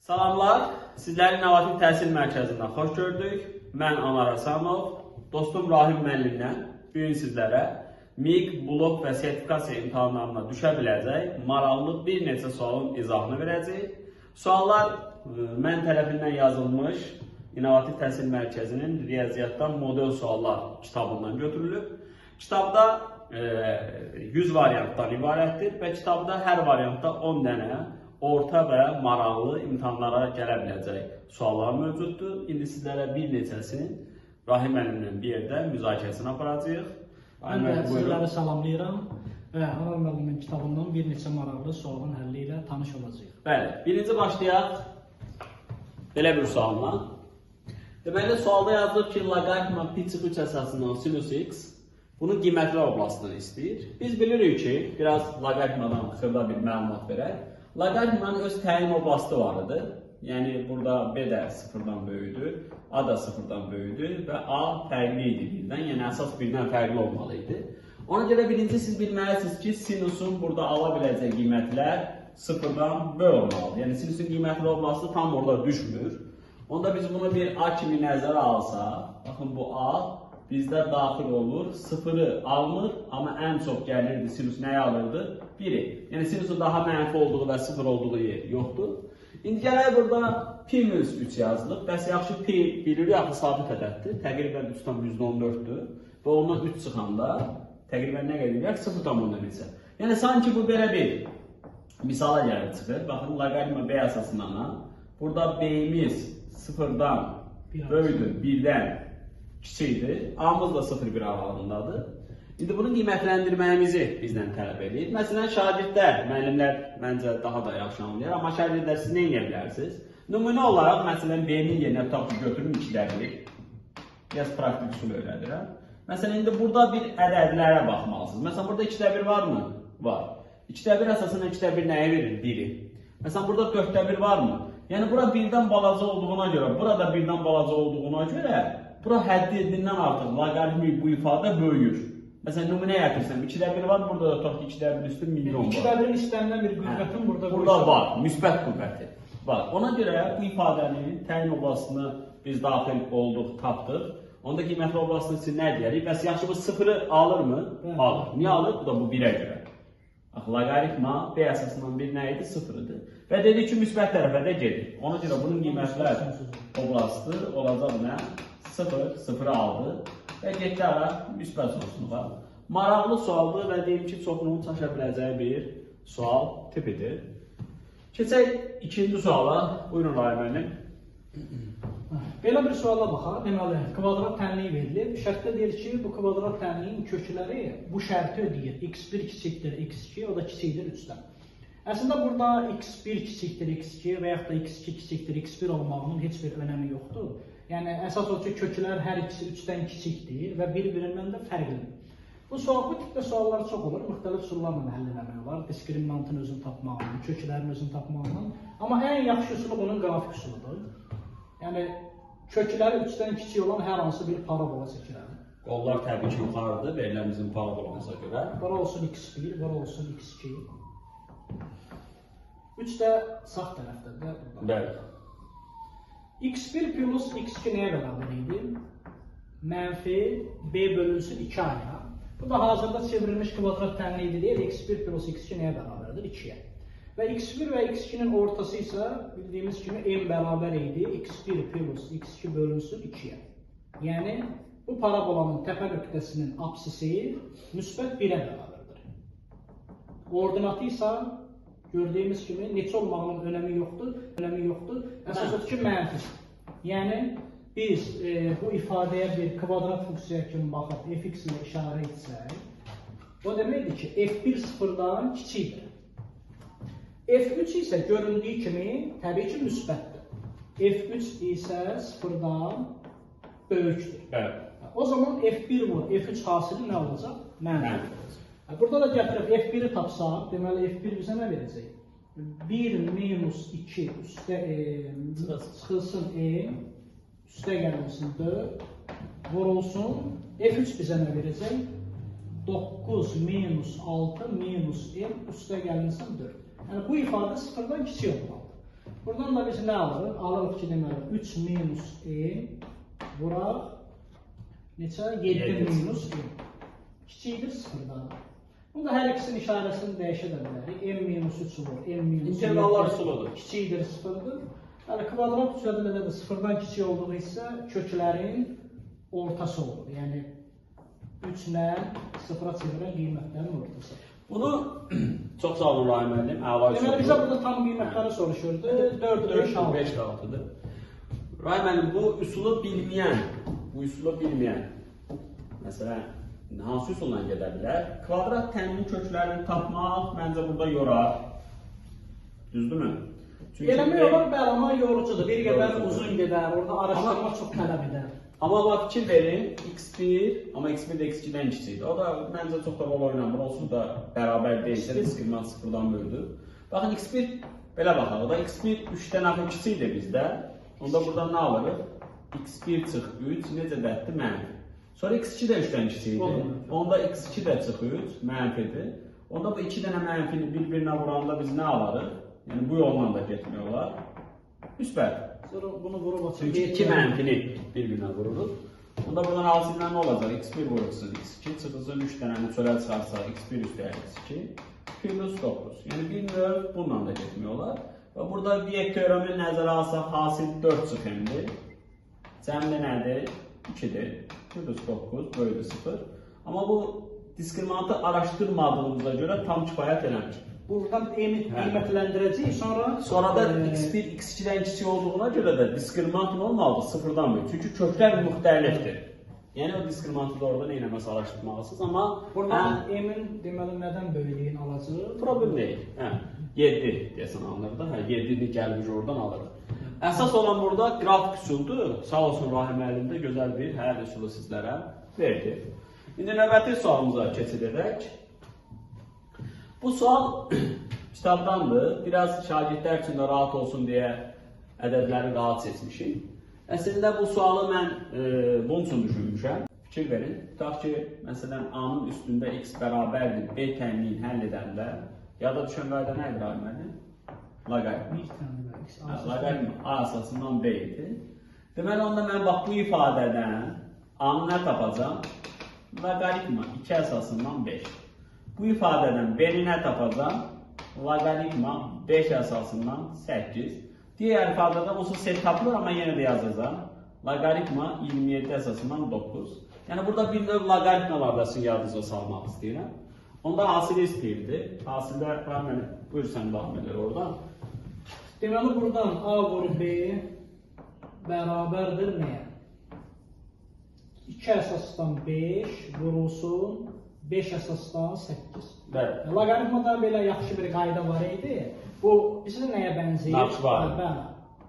Salamlar, sizləri İnnovativ Təhsil Mərkəzindən xoş gördük. Mən Anar Asanov, dostum Rahim müəllimdən bu gün sizlərə MİQ, blok və sertifikasiya imtahanlarına düşə biləcək maraqlı bir neçə sualın izahını verəcəyik. Suallar mən tərəfindən yazılmış İnnovativ Təhsil Mərkəzinin Riyaziyyatdan Model Suallar kitabından götürülüb. Kitabda 100 variantdan ibarətdir və kitabda hər variantda 10 dənə orta və maraqlı imtahanlara gələ biləcək suallar mövcuddur. İndi sizlərə bir neçəsini Rahim müəllimlə bir yerdə müzakirəsini aparacağıq. Mən də sizləri salamlayıram və Anar müəllimin kitabından bir neçə maraqlı sualın həlli ilə tanış olacağıq. Bəli, birinci başlayaq belə bir sualla. Deməli, sualda yazılır ki, loqaritma pi-3 əsasından sinus x bunun qiymətlər oblastını istəyir. Biz bilirik ki, biraz loqaritmadan xırda bir məlumat verək. Loqaritmanın öz təyin oblastı var idi. Yəni, burada b də sıfırdan böyüdür, a da sıfırdan böyüdür və a fərqli idi birdən. Yəni, əsas birdən fərqli olmalı idi. Ona görə birinci siz bilməlisiniz ki, sinusun burada ala biləcək qiymətlər sıfırdan b olmalıdır. Yəni, sinusun qiymətli oblastı tam orada düşmür. Onda biz bunu bir a kimi nəzərə alsaq, baxın bu a bizdə daxil olur, sıfırı almır, amma ən çox gəlirdi, sinus nəyə alırdı? 1-i. Yəni sinusun daha mənfi olduğu və sıfır olduğu yer yoxdur. İndi gələk burada pi-3 yazılıb. Bəs yaxşı pi bilirik, axı sabit ədəddir. Təqribən 3,14-dür. Və ondan 3 çıxanda təqribən nə qədər? 0,13. Yəni sanki bu belə bir misala gəlib çıxır. Baxın, loqaritma b əsasından a. Burada b-imiz sıfırdan böyüdür, 1-dən kiçikdir. A-mız da 0,1 aralığındadır. İndi bunun qiymətləndirməyimizi bizdən tələb edir. Məsələn, şagirdlər, müəllimlər məncə daha da yaxşı anlayır. Amma şagirdlər siz nə edə bilərsiniz? Nümunə olaraq, məsələn, B-nin yerinə tutaq ki, götürün 2-də 1. Biraz praktik usul öyrədirəm. Məsələn, indi burada bir ədədlərə baxmalısınız. Məsələn, burada 2-də 1 varmı? Var. 2-də 1 əsasında 2-də 1 nəyə verir? 1-i. Məsələn, burada 4-də 1 varmı? Yəni, bura 1-dən balaca olduğuna görə, burada 1-dən balaca olduğuna görə, bura həddindən artıq loqaritmik bu ifadə böyüyür. Məsələn, nümunə gətirsəm, 2-də 1 var, burada da tutaq ki, 2-də 1 üstü milyon var. 2-də 1-in istənilən bir qüvvətin burada var, müsbət qüvvəti var. Ona görə bu ifadənin təyin oblastını biz daxil olduq, tapdıq. Onda qiymətli oblastını siz nə deyərik? Bəs yaxşı bu sıfırı alırmı? Alır. Niyə alır? Bu da bu 1-ə görə. Loqaritma b əsasından 1 nə idi? 0 idi. Və dedik ki, müsbət tərəfə də gedir. Ona görə bunun qiymətlər oblastı olacaq nə? 0, 0-ı aldı və getdi ara müsbət sonsunuğa. Maraqlı sualdır və deyim ki, çoxunun çaşa biləcəyi bir sual tipidir. Keçək ikinci suala. Buyurun, Rahim müəllim. Belə bir suala baxaq. Deməli, kvadrat tənliyi verilir. Şərtdə deyir ki, bu kvadrat tənliyin kökləri bu şərti ödəyir. x1 kiçikdir x2, o da kiçikdir 3-dən. Əslində burada x1 kiçikdir x2 və yaxud da x2 kiçikdir x1 olmağının heç bir önəmi yoxdur. Yəni, əsas o ki, köklər hər ikisi 3-dən kiçikdir və bir-birindən də fərqlidir. Bu tipdə suallar çox olur, müxtəlif üsullarla həll eləmək olar. Diskriminantın özünü tapmağından, köklərin özünü tapmağından. Amma ən yaxşı üsulu bunun qrafik üsuludur. Yəni, kökləri 3-dən kiçik olan hər hansı bir parabola çəkirəm. Qollar təbii ki, yuxarıdır, verilən bizim parabolumuza görə. Bura olsun x1, bura olsun x2. 3 də sağ tərəfdədir. Bəli. x1 plus x2 nəyə bərabər idi? Mənfi b bölünsün 2 aya. Bu da hazırda çevrilmiş kvadrat tənliyi deyil. x1 plus x2 nəyə bərabərdir? 2-yə. Və x1 və x2-nin ortası isə bildiyimiz kimi m bərabər idi. x1 plus x2 bölünsün 2-yə. Yəni, bu parabolanın təpə nöqtəsinin apsisi müsbət 1-ə bərabərdir. Ordinatı isə gördüyümüz kimi neçə olmağının önəmi yoxdur. Əsas odur ki, mənfidir. Yəni, biz bu ifadəyə bir kvadrat funksiya kimi baxıb fx ilə işarə etsək, o deməkdir ki, f1 sıfırdan kiçikdir. f3 isə göründüyü kimi təbii ki, müsbətdir. f3 isə sıfırdan böyükdür. O zaman f1 vur, f3 hasili nə olacaq? Mənfidir. Burada da gətirib f1-i tapsaq, deməli f1 bizə nə verəcək? 1 minus 2 üstə çıxılsın üstə gəlməsin 4, vurulsun, f3 bizə nə verəcək? 9 minus 6 minus m üstə gəlməsin 4. Yəni bu ifadə sıfırdan kiçik olmalıdır. Buradan da biz nə alırıq? Alırıq ki, deməli 3 minus n vuraq neçə? 7 minus n. Kiçikdir sıfırdan. Bunda hər ikisinin işarəsini dəyişə də bilərik. M minus 3 olur, M minus 7 İntervallar üsuludur. kiçikdir sıfırdır. Yəni kvadrat düzəltmədə də sıfırdan kiçik olduğu isə köklərin ortası olur. Yəni 3 ilə sıfıra çevirən qiymətlərin ortası. Bunu çox sağ olun Rahim müəllim. Əla Deməli bizə burada tam qiymətləri soruşurdu. 4, 5, 6. 5 6-dır. Rahim müəllim bu üsulu bilməyən, məsələn, hansı üsulla gedə bilər? Kvadrat təmin köklərini tapmaq məncə burada yorar. Düzdürmü? Eləmək olar, bəli, amma yorucudur. Bir qədər uzun gedər, orada araşdırma çox tələb edər. Amma bax fikir verin, x1, amma x1 də x2-dən kiçikdir. O da məncə çox da rol oynamır, onsuz da bərabər deyilsə, diskriminant sıfırdan bölüdür. Baxın, x1, belə baxaq, o da x1 3-dən axı kiçikdir bizdə. Onda buradan nə alırıq? x1 çıx 3, necə dətdir? Mənfi. Sonra x2 də 3-dən kiçikdir. Onda x2 də çıx 3, mənfidir. Onda bu 2 dənə mənfini bir-birinə vuranda biz nə alarıq? Yəni bu yolla da getmək olar. Müsbət. Sonra bunu vurub açıq. Çünki 2 mənfini bir-birinə vurulur. Onda buradan alsınlar nə olacaq? x1 vurulsun x2, çıxılsın 3 dənəni çölə çıxarsa x1 üstəyə x2, plus 9. Yəni bir növ bununla da getmək olar. Və burada Viyek teoremi nəzərə alsaq, hasil 4 çıxımdır. Cəmdə nədir? 2-dir. Plus 9 bölü 0. Amma bu diskriminantı araşdırmadığımıza görə tam kifayət eləmir. Buradan qiymətləndirəcəyik, sonra da x1 x2-dən kiçik olduğuna görə də diskriminantın olmalıdır sıfırdan bölü. Çünki köklər müxtəlifdir. Yəni o diskriminantı da orada nə eləməsi araşdırmalısınız, amma buradan m-in deməli nədən böyüklüyünü alacaq? Problem deyil. 7 deyəsən alınır da. 7-ni gəlmiş oradan alırıq. Əsas olan burada qrafik üsuldur. Sağ olsun Rahim müəllim də gözəl bir həll üsulu sizlərə verdi. İndi növbəti sualımıza keçid edək. Bu sual kitabdandır. Biraz şagirdlər üçün də rahat olsun deyə ədədləri rahat seçmişim. Əslində bu sualı mən bunun üçün düşünmüşəm. Fikir verin. Tutaq ki, məsələn, A-nın üstündə x bərabərdir B təmini həll edəndə yada düşən qayda nə idi Rahim müəllim? Loqaritm. Loqaritm A əsasından B idi. Deməli, onda mən bax bu ifadədən A-nı nə tapacam? Loqaritma 2 əsasından 5. Bu ifadədən B-ni nə tapacam? Loqaritma 5 əsasından 8. Digər ifadədə onsuz set tapılır, amma yenə də yazacağam. Loqaritma 27 əsasından 9. Yəni burada bir növ loqaritmalar da sizin yadınıza salmaq istəyirəm. Onda hasili istəyirdi. Hasildə, buyur sən davam edir oradan. Deməli, buradan A vur B bərabərdir nəyə? 2 əsasdan 5 vurulsun 5 əsasdan 8. Bəli. Loqaritmada belə yaxşı bir qayda var idi. Bu bizə nəyə bənzəyir? Naxçıvan.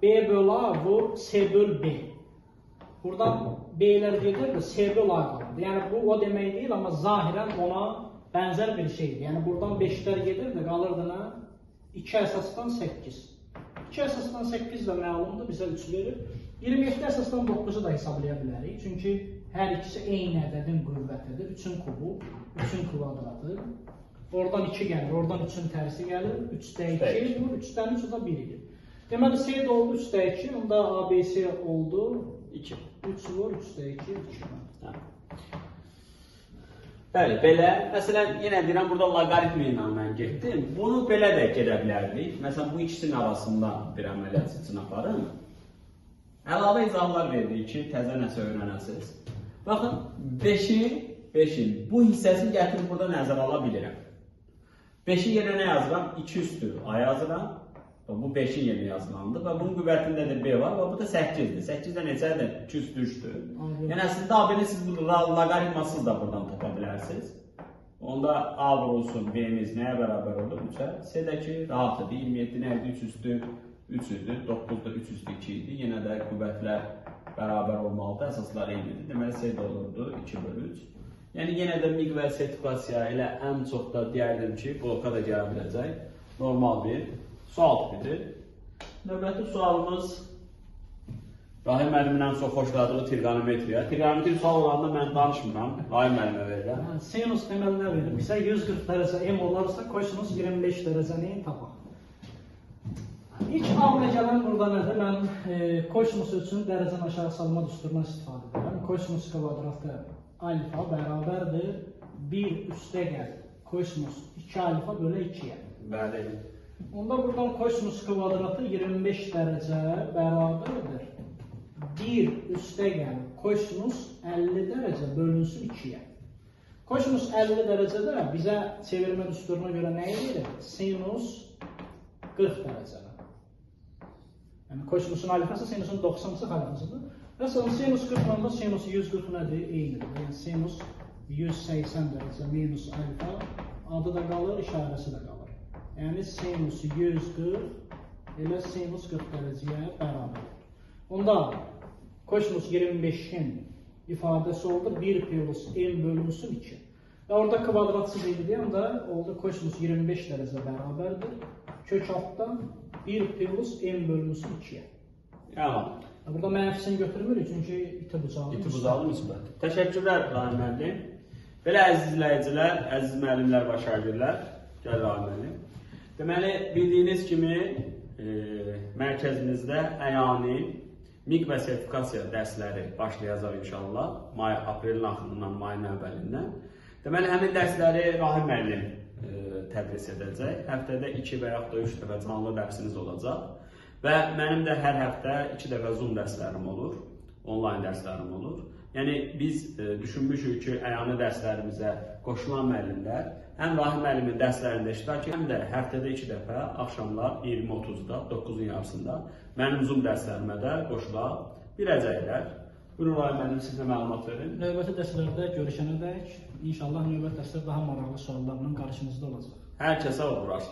B böl A vur C böl B. Buradan B'lər gedir, C böl A qalır. Yəni bu o demək deyil, amma zahirən ona bənzər bir şeydir. Yəni buradan 5'lər gedir də qalırdı nə? 2 əsasdan 8. 2 əsasdan 8 də məlumdur, bizə 3 verir. 27 əsasdan 9'u da hesablaya bilərik. Çünki hər ikisi eyni ədədin qüvvətidir. 3'ün kubu, 3'ün kvadratı. Oradan 2 gəlir, oradan 3'ün tərsi gəlir. 3'də 2 vur, 3'dən 3 o da 1 edir. Deməli C də oldu 3'də 2, onda ABC oldu 2. 3 vur, 3'də 2, 2. Bəli, belə. Məsələn, yenə deyirəm, burada loqaritmi ilə mən getdim. Bunu belə də gedə bilərdik. Məsələn, bu ikisinin arasında bir əməliyyat seçin aparın. Əlavə izahlar verdik ki, təzə nəsə öyrənəsiniz. Baxın, 5'in bu hissəsini gətirib burada nəzərə ala bilirəm. 5'i yerə nə yazıram? 2 üstü A yazıram. Bu 5'in yerine yazılandı və bunun qüvvətində də B var və bu da 8'dir. 8'də neçədir? 2 üstü 3'dür. Yəni əslində A-ni siz bu loqaritmasız da buradan tapa bilərsiniz. Onda A vurulsun B'miz nəyə bərabər olur? 3'ə. C-dəki rahatdır. 27 nə idi? 3 üstü 3 idi. 9'da 3 üstü 2 idi. Yenə də qüvvətlər bərabər olmalıdır. Əsaslar eynidir. Deməli C də olurdu 2 bölü 3. Yəni yenə də miq və sertifikasiya ilə ən çox da deyərdim ki, bloka da gələ biləcək. Normal bir sual tipidir. Növbəti sualımız Rahim müəllimin ən çox xoşladığı trigonometriya. Trigonometri sual olanda mən danışmıram. Rahim müəllimə verirəm. Sinus deməli nə verir? Bizə 140 dərəcə M olarsa kosinus 25 dərəcəni tapaq. İlk ağla gələn burada nədir? Mən kosinus üçün dərəcəni aşağı salma düsturundan istifadə edirəm. Kosinus kvadratı alfa bərabərdir 1 üstəgəl kosinus 2 alfa bölü 2-yə. Bəli. Onda buradan kosinus kvadratı 25 dərəcə bərabərdir 1 üstəgəl kosinus 50 dərəcə bölünsün 2-yə. Kosinus 50 dərəcədə bizə çevirmə düsturuna görə nə edir? Sinus 40 dərəcədə. Yəni kosinusun alfası sinusun 90-cı alfasıdır. Məsələn, sinus 40 ilə sinus 140 nədir? Eynidir. Yəni sinus 180 dərəcə minus alfa adı da qalır, işarəsi də qalır. Yəni sinus 140 elə sinus 40 dərəcəyə bərabərdir. Onda kosinus 25-in ifadəsi oldu 1 plus m bölünsün 2. Və orada kvadratsız idi deyəndə oldu kosinus 25 dərəcə bərabərdir. Kök altdan 1 plus m bölünsün 2-yə. Tamam. Burada mənfisini götürmürük çünki iti bucaqlı. İti bucaqlı müsbət. Təşəkkürlər Rahim müəllim. Belə əziz izləyicilər, əziz müəllimlər və şagirdlər, gəl Rahim müəllim. Deməli, bildiyiniz kimi mərkəzimizdə əyani MİQ və sertifikasiya dərsləri başlayacaq inşallah. Aprelin axırından, mayın əvvəlindən. Deməli, həmin dərsləri Rahim müəllim tədris edəcək. Həftədə 2 və yaxud da 3 dəfə canlı dərsiniz olacaq. Və mənim də hər həftə 2 dəfə Zoom dərslərim olur, onlayn dərslərim olur. Yəni biz düşünmüşük ki, əyani dərslərimizə qoşulan müəllimlər həm Rahim müəllimin dərslərində iştirak həm də həftədə 2 dəfə axşamlar 20:30-da, 9-un yarısında mənim Zoom dərslərimə də qoşula biləcəklər. Buyurun Rahim müəllim, siz də məlumat verin. Növbəti dərslərdə görüşənədək inşallah növbəti dərslər daha maraqlı suallarla qarşınızda olacaq. Hər kəsə uğurlar.